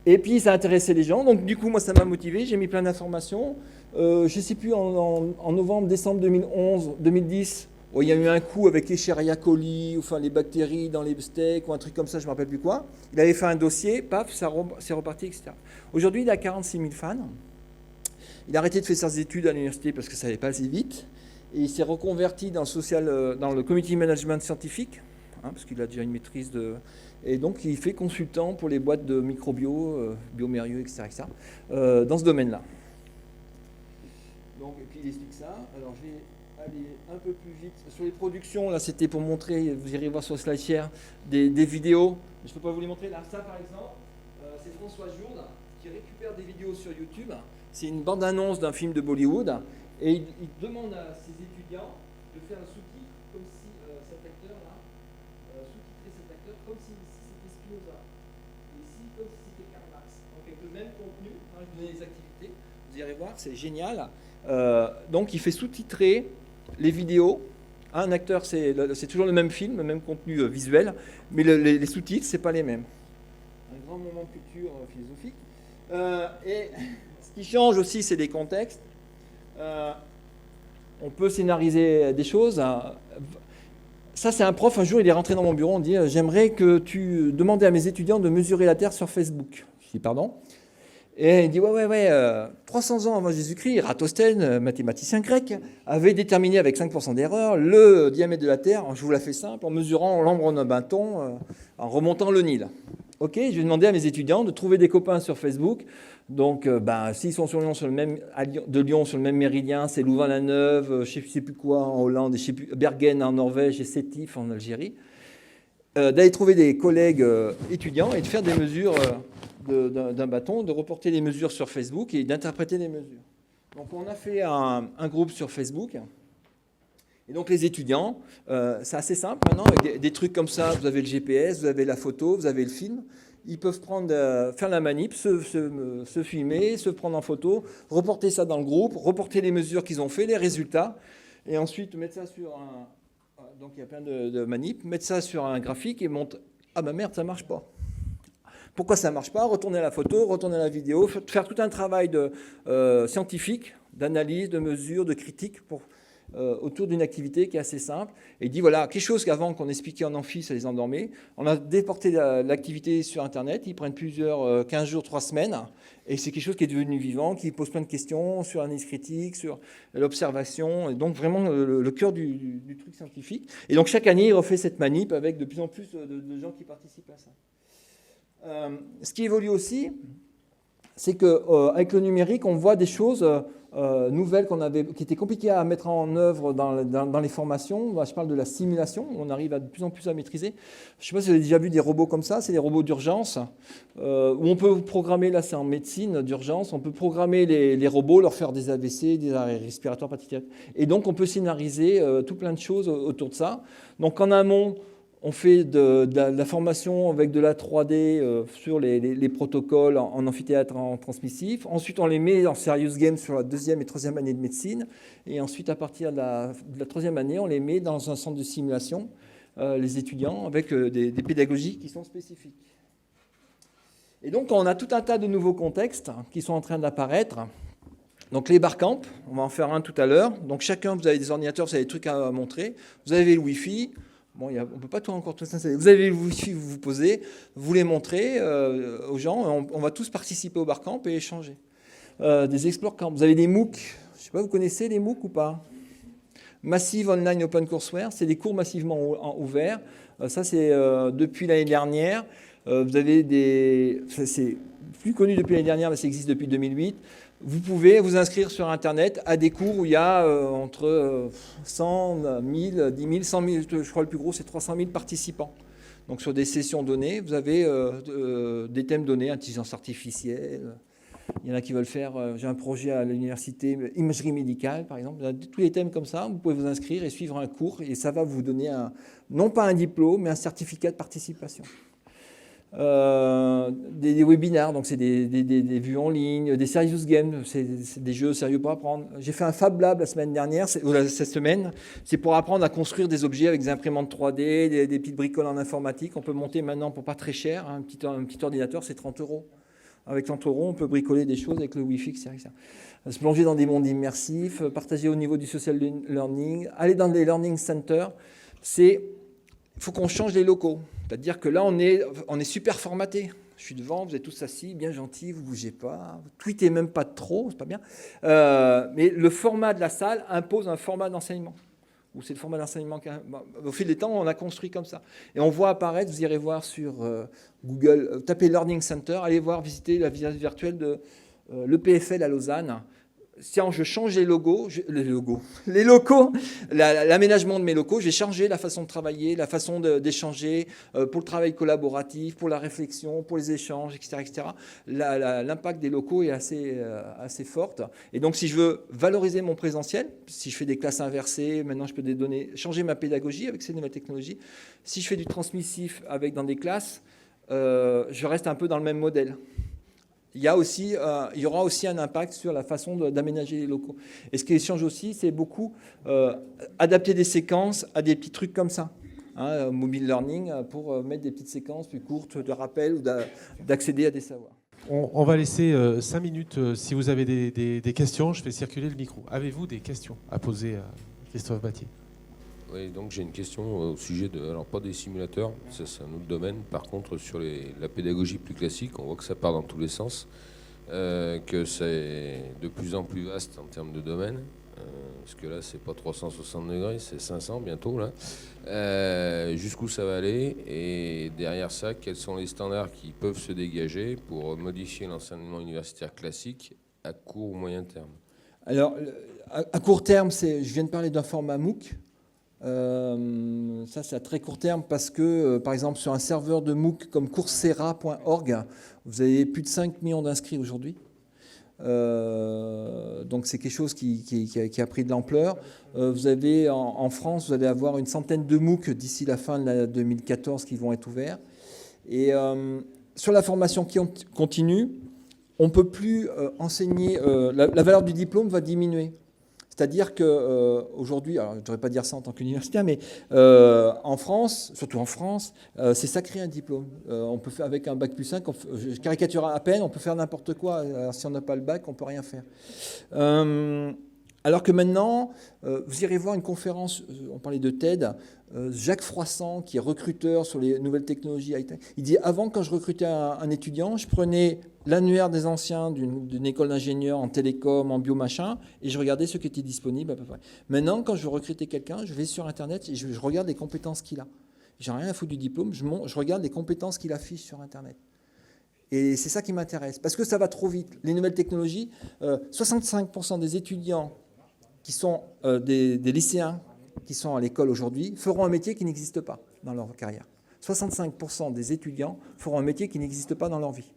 Speaker 1: Et puis, ça a intéressé les gens, donc du coup, moi, ça m'a motivé, j'ai mis plein d'informations. Je ne sais plus, en novembre, décembre 2010, il y a eu un coup avec Escherichia coli, enfin les bactéries dans les steaks ou un truc comme ça, je ne me rappelle plus quoi. Il avait fait un dossier, paf, c'est reparti, etc. Aujourd'hui, il a 46 000 fans. Il a arrêté de faire ses études à l'université parce que ça n'allait pas assez vite. Et il s'est reconverti dans le community management scientifique, parce qu'il a déjà une maîtrise de... Et donc, il fait consultant pour les boîtes de microbio, Biomérieux, etc. Dans ce domaine-là. Donc, et puis il explique ça. Alors, je vais aller un peu plus vite. Sur les productions, là, c'était pour montrer, vous irez voir sur le slide des vidéos. Je ne peux pas vous les montrer. Là, ça, par exemple, c'est François Jourde qui récupère des vidéos sur YouTube. C'est une bande-annonce d'un film de Bollywood. Et il demande à ses étudiants de faire un sous-titre comme si cet acteur-là, sous-titrer cet acteur comme si c'était Spinoza. Et ici, comme si c'était Karl Marx. Donc, avec le même contenu, je vous donne les activités. Vous irez voir, c'est génial. Donc il fait sous-titrer les vidéos. Un acteur, c'est toujours le même film, le même contenu visuel, mais les sous-titres, c'est pas les mêmes. Un grand moment de culture philosophique. Et ce qui change aussi, c'est les contextes. On peut scénariser des choses. Ça, c'est un prof, un jour, il est rentré dans mon bureau, on dit « J'aimerais que tu demandais à mes étudiants de mesurer la Terre sur Facebook. » Je dis « Pardon ?» Et il dit, 300 ans avant Jésus-Christ, Eratosthène, mathématicien grec, avait déterminé avec 5% d'erreur le diamètre de la Terre, je vous la fais simple, en mesurant l'ombre d'un bâton, en remontant le Nil. Ok, je vais demander à mes étudiants de trouver des copains sur Facebook. Donc, s'ils sont sur Lyon, de Lyon, sur le même méridien, c'est Louvain-la-Neuve, je ne sais plus quoi en Hollande, je sais plus, Bergen en Norvège et Sétif en Algérie. D'aller trouver des collègues étudiants et de faire des mesures d'un bâton, de reporter les mesures sur Facebook et d'interpréter les mesures. Donc on a fait un groupe sur Facebook. Et donc les étudiants, c'est assez simple maintenant, avec des trucs comme ça, vous avez le GPS, vous avez la photo, vous avez le film. Ils peuvent faire la manip, se filmer, se prendre en photo, reporter ça dans le groupe, reporter les mesures qu'ils ont fait, les résultats, et ensuite mettre ça sur un... Donc il y a plein de manips, mettre ça sur un graphique et montrer « Ah bah merde, ça ne marche pas ». Pourquoi ça ne marche pas? Retourner à la photo, retourner à la vidéo, faire tout un travail scientifique, d'analyse, de mesure, de critique. autour d'une activité qui est assez simple. Et il dit, voilà, quelque chose qu'avant qu'on expliquait en amphi, ça les endormait. On a déporté l'activité sur Internet, ils prennent 15 jours, 3 semaines, et c'est quelque chose qui est devenu vivant, qui pose plein de questions sur l'analyse critique, sur l'observation, et donc vraiment le cœur du truc scientifique. Et donc chaque année, il refait cette manip avec de plus en plus de gens qui participent à ça. Ce qui évolue aussi, c'est qu'avec le numérique, on voit des choses nouvelles qui étaient compliquées à mettre en œuvre dans les formations. Je parle de la simulation, on arrive de plus en plus à maîtriser. Je ne sais pas si vous avez déjà vu des robots comme ça, c'est des robots d'urgence, où on peut programmer, là c'est en médecine d'urgence, on peut programmer les robots, leur faire des AVC, des arrêts respiratoires particuliers. Et donc on peut scénariser tout plein de choses autour de ça. Donc en amont, on fait de la formation avec de la 3D sur les protocoles en amphithéâtre en transmissif. Ensuite, on les met en serious game sur la 2e et 3e année de médecine. Et ensuite, à partir de la 3e année, on les met dans un centre de simulation, les étudiants, avec des pédagogies qui sont spécifiques. Et donc, on a tout un tas de nouveaux contextes qui sont en train d'apparaître. Donc les barcamps, on va en faire un tout à l'heure. Donc chacun, vous avez des ordinateurs, vous avez des trucs à montrer. Vous avez le Wi-Fi. Bon, on ne peut pas tout encore tout ça. Vous avez le Wi-Fi, vous vous posez, vous les montrez aux gens. On va tous participer au barcamp et échanger. Des explore camps. Vous avez des MOOC. Je ne sais pas, vous connaissez les MOOC ou pas? Massive Online Open Courseware, c'est des cours massivement ouverts. Ça, c'est depuis l'année dernière. Vous avez c'est plus connu depuis l'année dernière, mais ça existe depuis 2008. Vous pouvez vous inscrire sur Internet à des cours où il y a entre 100, 1000, 10 000, 100 000, je crois le plus gros, c'est 300 000 participants. Donc sur des sessions données, vous avez des thèmes donnés, intelligence artificielle. Il y en a qui veulent faire, j'ai un projet à l'université, imagerie médicale par exemple. Tous les thèmes comme ça, vous pouvez vous inscrire et suivre un cours et ça va vous donner non pas un diplôme, mais un certificat de participation. Des webinaires, donc c'est des vues en ligne, des serious games, c'est des jeux sérieux pour apprendre. J'ai fait un Fab Lab la semaine dernière, cette semaine, c'est pour apprendre à construire des objets avec des imprimantes 3D, des petites bricoles en informatique. On peut monter maintenant pour pas très cher, un petit ordinateur, c'est 30 €. Avec 30 €, on peut bricoler des choses avec le Wi-Fi, etc. Se plonger dans des mondes immersifs, partager au niveau du social learning, aller dans des learning centers, il faut qu'on change les locaux. C'est-à-dire que là, on est super formaté. Je suis devant, vous êtes tous assis, bien gentils, vous ne bougez pas, vous ne tweetez même pas trop, c'est pas bien. Mais le format de la salle impose un format d'enseignement. Ou c'est le format d'enseignement au fil des temps, on a construit comme ça. Et on voit apparaître, vous irez voir sur Google, tapez Learning Center, allez voir, visiter la visite virtuelle de l'EPFL à Lausanne. Si je change les locaux, l'aménagement de mes locaux, j'ai changé la façon de travailler, la façon d'échanger pour le travail collaboratif, pour la réflexion, pour les échanges, etc. etc. L'impact des locaux est assez fort. Et donc, si je veux valoriser mon présentiel, si je fais des classes inversées, maintenant je peux changer ma pédagogie avec ces nouvelles technologies. Si je fais du transmissif dans des classes, je reste un peu dans le même modèle. Il y aura aussi un impact sur la façon d'aménager les locaux. Et ce qui change aussi, c'est beaucoup adapter des séquences à des petits trucs comme ça. Mobile learning, pour mettre des petites séquences plus courtes de rappel ou d'accéder à des savoirs.
Speaker 2: On va laisser 5 minutes. Si vous avez des questions, je fais circuler le micro. Avez-vous des questions à poser à Christophe Battier?
Speaker 3: Oui, donc j'ai une question au sujet alors pas des simulateurs, ça c'est un autre domaine. Par contre, sur la pédagogie plus classique, on voit que ça part dans tous les sens, que c'est de plus en plus vaste en termes de domaine, parce que là c'est pas 360 degrés, c'est 500 bientôt là. Jusqu'où ça va aller, et derrière ça, quels sont les standards qui peuvent se dégager pour modifier l'enseignement universitaire classique à court ou moyen terme?
Speaker 1: Alors, à court terme, je viens de parler d'un format MOOC. Ça, c'est à très court terme parce que, par exemple, sur un serveur de MOOC comme coursera.org, vous avez plus de 5 millions d'inscrits aujourd'hui. Donc, c'est quelque chose qui a pris de l'ampleur. Vous avez, en France, vous allez avoir une centaine de MOOC d'ici la fin de la 2014 qui vont être ouverts. Et sur la formation qui continue, on ne peut plus enseigner, la valeur du diplôme va diminuer. C'est-à-dire qu'aujourd'hui, alors je ne devrais pas dire ça en tant qu'universitaire, mais en France, surtout en France, c'est sacré un diplôme. On peut faire avec un bac plus 5, je caricature à peine, on peut faire n'importe quoi. Alors, si on n'a pas le bac, on ne peut rien faire. Alors que maintenant, vous irez voir une conférence, on parlait de TED, Jacques Froissart, qui est recruteur sur les nouvelles technologies high-tech, il dit, avant, quand je recrutais un étudiant, je prenais l'annuaire des anciens d'une école d'ingénieurs en télécom, en biomachin, et je regardais ce qui était disponible à peu près. Maintenant, quand je veux recruter quelqu'un, je vais sur Internet et je regarde les compétences qu'il a. J'en ai rien à foutre du diplôme, je regarde les compétences qu'il affiche sur Internet. Et c'est ça qui m'intéresse, parce que ça va trop vite. Les nouvelles technologies, 65% des étudiants qui sont des lycéens qui sont à l'école aujourd'hui feront un métier qui n'existe pas dans leur carrière. 65% des étudiants feront un métier qui n'existe pas dans leur vie.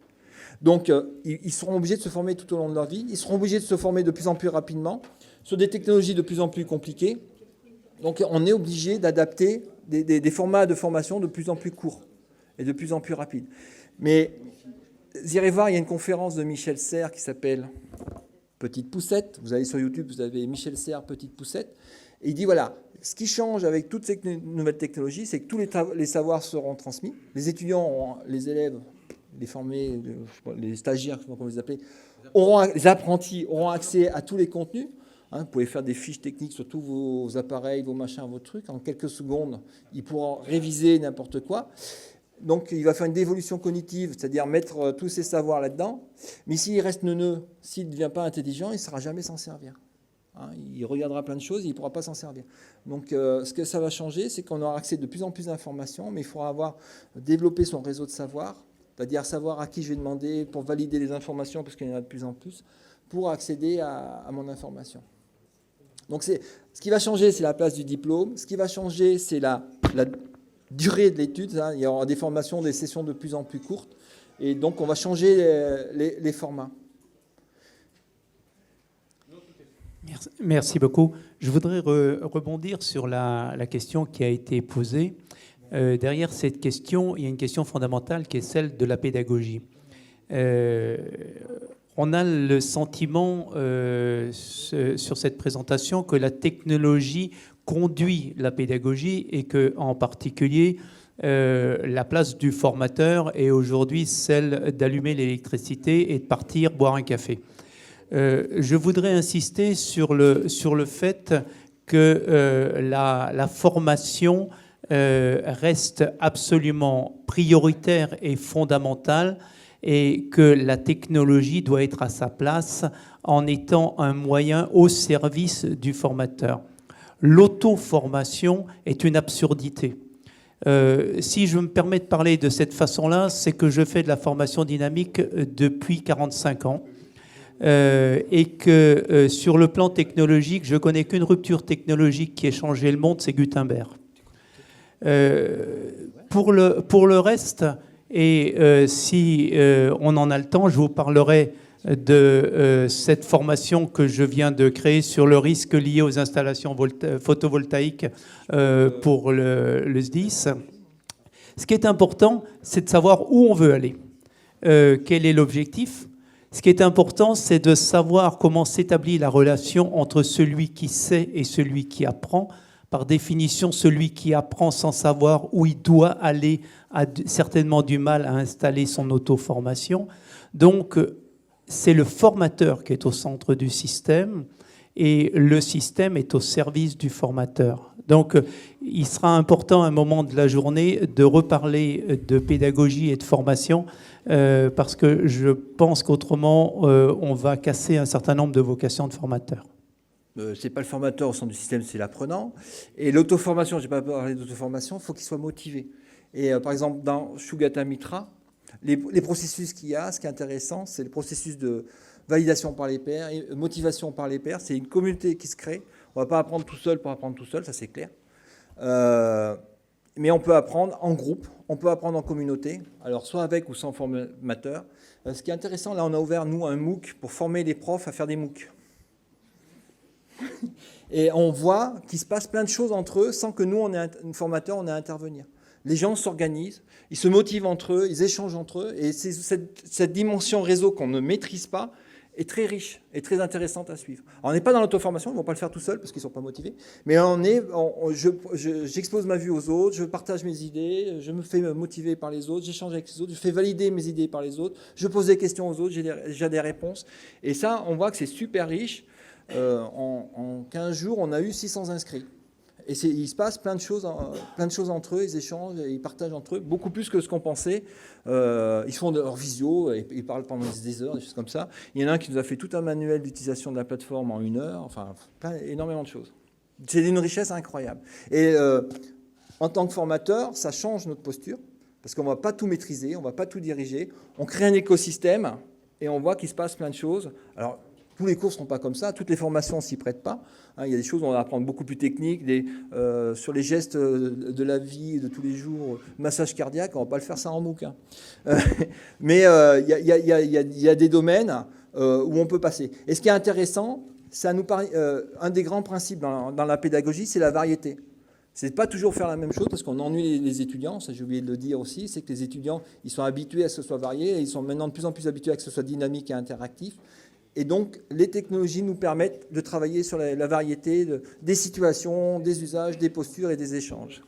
Speaker 1: Donc, ils seront obligés de se former tout au long de leur vie. Ils seront obligés de se former de plus en plus rapidement sur des technologies de plus en plus compliquées. Donc, on est obligé d'adapter des formats de formation de plus en plus courts et de plus en plus rapides. Mais, vous irez voir, il y a une conférence de Michel Serres qui s'appelle Petite Poussette. Vous allez sur YouTube, vous avez Michel Serres, Petite Poussette. Et il dit, voilà, ce qui change avec toutes ces nouvelles technologies, c'est que tous les savoirs seront transmis. Les étudiants, les élèves, les formés, les stagiaires, je ne sais pas comment vous les appelez, les apprentis auront accès à tous les contenus. Vous pouvez faire des fiches techniques sur tous vos appareils, vos machins, vos trucs. En quelques secondes, ils pourront réviser n'importe quoi. Donc, il va faire une dévolution cognitive, c'est-à-dire mettre tous ses savoirs là-dedans. Mais s'il reste neuneux, s'il ne devient pas intelligent, il ne saura jamais s'en servir. Il regardera plein de choses, il ne pourra pas s'en servir. Donc, ce que ça va changer, c'est qu'on aura accès de plus en plus d'informations, mais il faudra développer son réseau de savoir, c'est-à-dire savoir à qui je vais demander pour valider les informations, parce qu'il y en a de plus en plus, pour accéder à mon information. Donc, ce qui va changer, c'est la place du diplôme. Ce qui va changer, c'est la durée de l'étude. Il y aura des formations, des sessions de plus en plus courtes. Et donc, on va changer les formats.
Speaker 4: Merci beaucoup. Je voudrais rebondir sur la question qui a été posée. Derrière cette question, il y a une question fondamentale qui est celle de la pédagogie. On a le sentiment sur cette présentation que la technologie conduit la pédagogie et que, en particulier, la place du formateur est aujourd'hui celle d'allumer l'électricité et de partir boire un café. Je voudrais insister sur le fait que la formation reste absolument prioritaire et fondamentale et que la technologie doit être à sa place en étant un moyen au service du formateur. L'auto-formation est une absurdité. Si je me permets de parler de cette façon-là, c'est que je fais de la formation dynamique depuis 45 ans. Et que sur le plan technologique, je connais qu'une rupture technologique qui ait changé le monde, c'est Gutenberg. Pour le reste, et si on en a le temps, je vous parlerai de cette formation que je viens de créer sur le risque lié aux installations photovoltaïques pour le SDIS. Ce qui est important, c'est de savoir où on veut aller, quel est l'objectif. Ce qui est important, c'est de savoir comment s'établit la relation entre celui qui sait et celui qui apprend. Par définition, celui qui apprend sans savoir où il doit aller a certainement du mal à installer son auto-formation. Donc, c'est le formateur qui est au centre du système et le système est au service du formateur. Donc, il sera important à un moment de la journée de reparler de pédagogie et de formation parce que je pense qu'autrement, on va casser un certain nombre de vocations de formateurs.
Speaker 1: Ce n'est pas le formateur au centre du système, c'est l'apprenant. Et l'auto-formation, je n'ai pas parlé d'auto-formation, il faut qu'il soit motivé. Et par exemple, dans Shugata Mitra, les processus qu'il y a, ce qui est intéressant, c'est le processus de validation par les pairs, et motivation par les pairs. C'est une communauté qui se crée. On ne va pas apprendre tout seul pour apprendre tout seul, ça c'est clair. Mais on peut apprendre en groupe, on peut apprendre en communauté, alors soit avec ou sans formateur. Ce qui est intéressant, là on a ouvert, nous, un MOOC pour former les profs à faire des MOOC. Et on voit qu'il se passe plein de choses entre eux sans que nous, on ait un formateur, on ait à intervenir. Les gens s'organisent, ils se motivent entre eux, ils échangent entre eux. Et c'est cette dimension réseau qu'on ne maîtrise pas est très riche et très intéressante à suivre. Alors, on n'est pas dans l'auto-formation, ils ne vont pas le faire tout seuls parce qu'ils ne sont pas motivés. Mais j'expose ma vue aux autres, je partage mes idées, je me fais motiver par les autres, j'échange avec les autres, je fais valider mes idées par les autres, je pose des questions aux autres, j'ai des réponses. Et ça, on voit que c'est super riche. en 15 jours, on a eu 600 inscrits. Et il se passe plein de choses entre eux, ils échangent, ils partagent entre eux, beaucoup plus que ce qu'on pensait. Ils font de leur visio, ils parlent pendant des heures, des choses comme ça. Il y en a un qui nous a fait tout un manuel d'utilisation de la plateforme en 1 heure, enfin, énormément de choses. C'est d'une richesse incroyable. Et en tant que formateur, ça change notre posture, parce qu'on ne va pas tout maîtriser, on ne va pas tout diriger. On crée un écosystème et on voit qu'il se passe plein de choses. Alors, tous les cours ne seront pas comme ça, toutes les formations ne s'y prêtent pas. Il y a des choses où on va apprendre beaucoup plus techniques, sur les gestes de la vie, de tous les jours, massage cardiaque, on ne va pas le faire ça en MOOC. Mais il y a des domaines où on peut passer. Et ce qui est intéressant, ça nous paraît, un des grands principes dans la pédagogie, c'est la variété. C'est pas toujours faire la même chose parce qu'on ennuie les étudiants, ça j'ai oublié de le dire aussi, c'est que les étudiants, ils sont habitués à ce que ce soit varié et ils sont maintenant de plus en plus habitués à ce que ce soit dynamique et interactif. Et donc, les technologies nous permettent de travailler sur la variété des situations, des usages, des postures et des échanges.